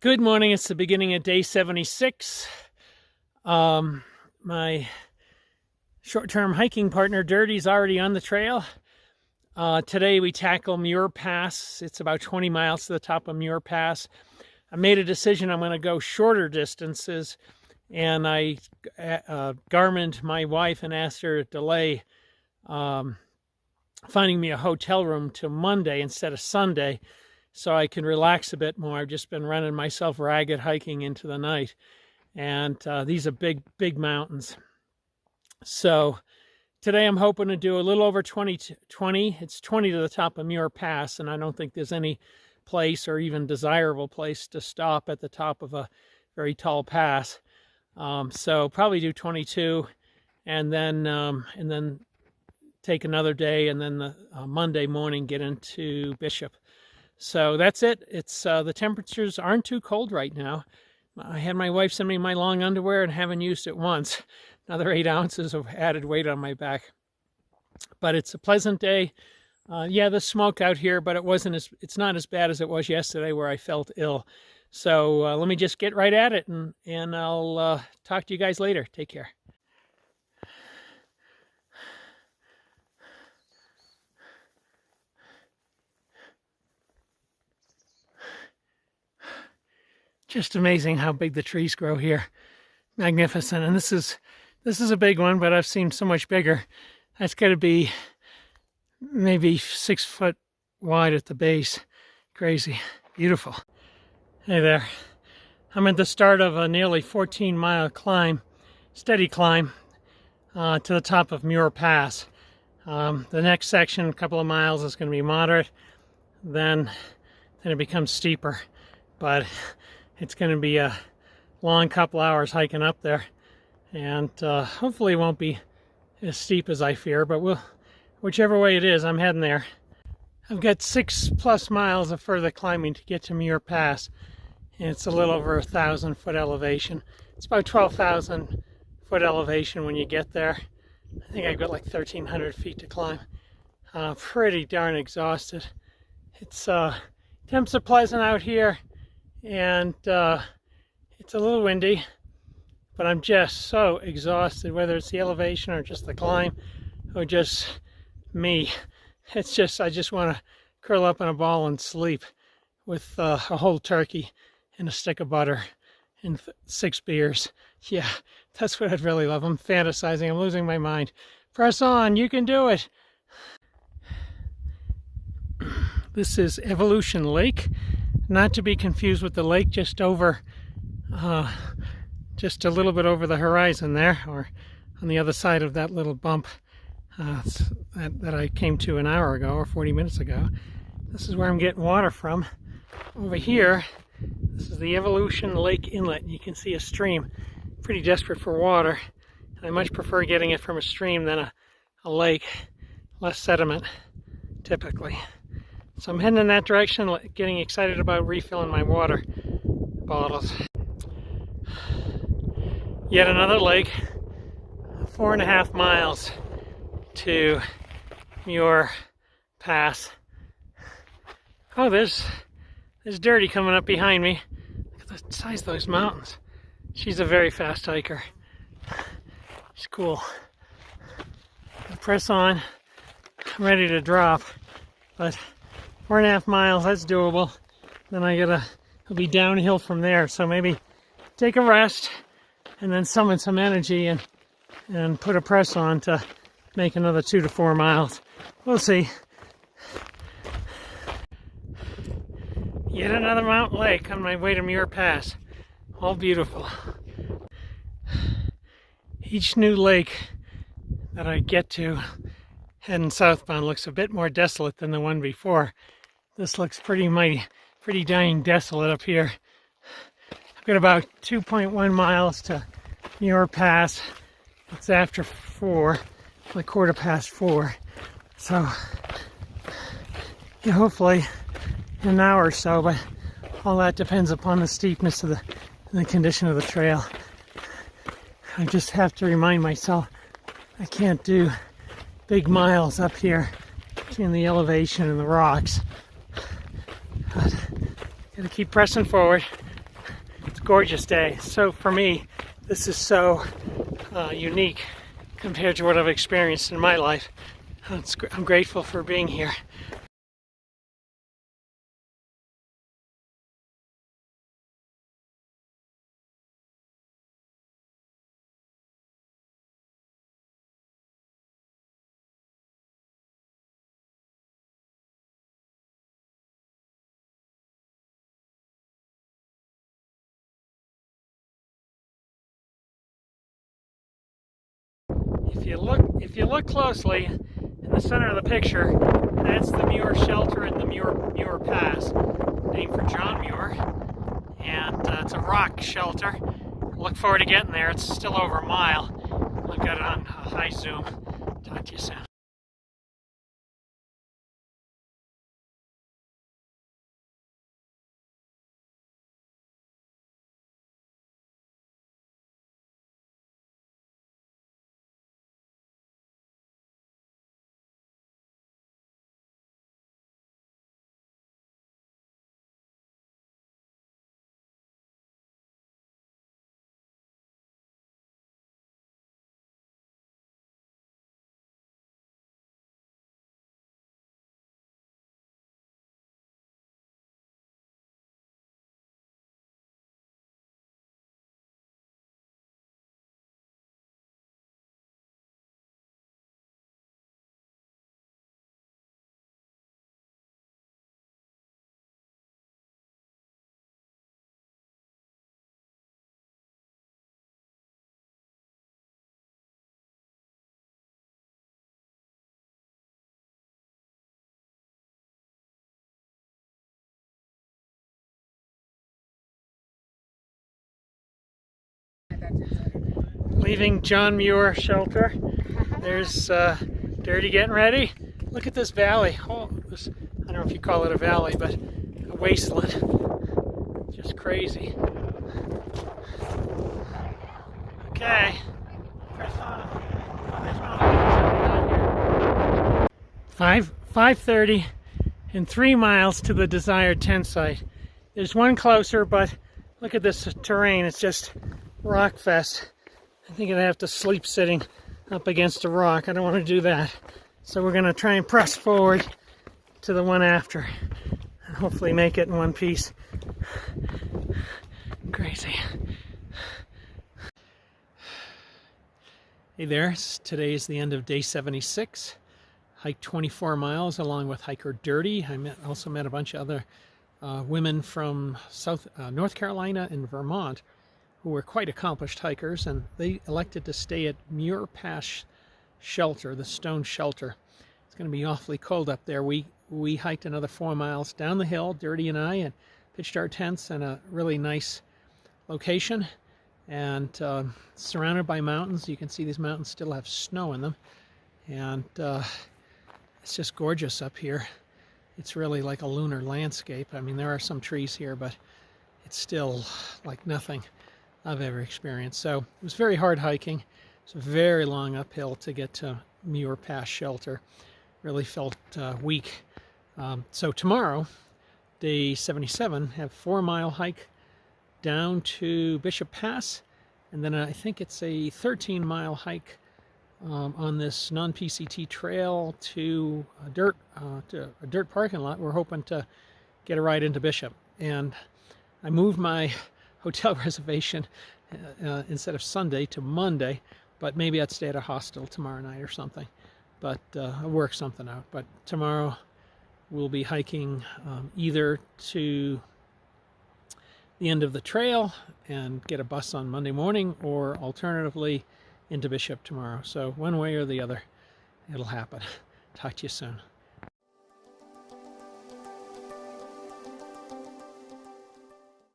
Good morning. It's the beginning of day 76. My short-term hiking partner, Dirty's already on the trail. Today we tackle Muir Pass. It's about 20 miles to the top of Muir Pass. I made a decision I'm going to go shorter distances, and I Garmined my wife and asked her to delay finding me a hotel room till Monday instead of Sunday, so I can relax a bit more. I've just been running myself ragged hiking into the night, and these are big mountains. So today I'm hoping to do a little over 20. It's 20 to the top of Muir Pass, and I don't think there's any place or even desirable place to stop at the top of a very tall pass. So probably do 22, and then take another day, and then the Monday morning get into Bishop. So that's it. It's the temperatures aren't too cold right now. I had my wife send me my long underwear and haven't used it once. Another 8 ounces of added weight on my back. But it's a pleasant day. Yeah, there's smoke out here, but it's not as bad as it was yesterday where I felt ill. So let me just get right at it, and I'll talk to you guys later. Take care. Just amazing how big the trees grow here. Magnificent. And this is a big one, but I've seen so much bigger. That's got to be maybe 6 foot wide at the base. Crazy. Beautiful. Hey there. I'm at the start of a nearly 14-mile climb, steady climb, to the top of Muir Pass. The next section, a couple of miles, is going to be moderate. Then it becomes steeper. But it's going to be a long couple hours hiking up there, and hopefully it won't be as steep as I fear, but whichever way it is, I'm heading there. I've got 6+ miles of further climbing to get to Muir Pass, and it's a little over 1,000-foot elevation. It's about 12,000-foot elevation when you get there. I think I've got like 1,300 feet to climb. Pretty darn exhausted. It's temps are pleasant out here, and it's a little windy, but I'm just so exhausted, whether it's the elevation or just the climb or just me. It's just, I just want to curl up in a ball and sleep with a whole turkey and a stick of butter and 6 beers. Yeah, that's what I'd really love. I'm fantasizing. I'm losing my mind. Press on. You can do it. This is Evolution Lake. Not to be confused with the lake just over, just a little bit over the horizon there, or on the other side of that little bump that I came to an hour ago or 40 minutes ago. This is where I'm getting water from. Over here, this is the Evolution Lake Inlet. You can see a stream. Pretty desperate for water. And I much prefer getting it from a stream than a lake. Less sediment, typically. So I'm heading in that direction, getting excited about refilling my water bottles. Yet another lake, 4.5 miles to Muir Pass. Oh, there's Dirty coming up behind me. Look at the size of those mountains. She's a very fast hiker. She's cool. I'll press on. I'm ready to drop, but 4.5 miles, that's doable. Then it'll be downhill from there. So maybe take a rest and then summon some energy and put a press on to make another 2 to 4 miles. We'll see. Yet another mountain lake on my way to Muir Pass. All beautiful. Each new lake that I get to heading southbound looks a bit more desolate than the one before. This looks pretty dang desolate up here. I've got about 2.1 miles to Muir Pass. It's after 4, like 4:15. So, yeah, hopefully in an hour or so, but all that depends upon the steepness of the condition of the trail. I just have to remind myself I can't do big miles up here between the elevation and the rocks. But gotta keep pressing forward. a gorgeous day. So for me, this is so unique compared to what I've experienced in my life. I'm grateful for being here. If you look closely in the center of the picture, that's the Muir shelter in the Muir Pass, named for John Muir, and it's a rock shelter. Look forward to getting there. It's still over a mile. I've got it on high zoom. Talk to you soon. Leaving John Muir shelter. There's Dirty getting ready. Look at this valley. Oh, I don't know if you call it a valley, but a wasteland. Just crazy. Okay. 5:30 and 3 miles to the desired tent site. There's one closer, but look at this terrain. It's just rock fest. I think I'd have to sleep sitting up against a rock. I don't want to do that. So we're going to try and press forward to the one after and hopefully make it in one piece. Crazy. Hey there, today is the end of day 76. Hiked 24 miles along with hiker Dirty. I also met a bunch of other women from North Carolina and Vermont who were quite accomplished hikers, and they elected to stay at Muir Pass shelter, the stone shelter. It's going to be awfully cold up there. We hiked another 4 miles down the hill, Dirty and I, and pitched our tents in a really nice location, and surrounded by mountains. You can see these mountains still have snow in them, and it's just gorgeous up here. It's really like a lunar landscape. I mean, there are some trees here, but it's still like nothing I've ever experienced. So it was very hard hiking. It's a very long uphill to get to Muir Pass shelter. Really felt weak. So tomorrow, day 77, have 4 mile hike down to Bishop Pass, and then I think it's a 13 mile hike on this non-PCT trail to a dirt parking lot. We're hoping to get a ride into Bishop, and I moved my hotel reservation instead of Sunday to Monday, but maybe I'd stay at a hostel tomorrow night or something. But I'll work something out. But tomorrow we'll be hiking either to the end of the trail and get a bus on Monday morning, or alternatively into Bishop tomorrow. So one way or the other, it'll happen. Talk to you soon.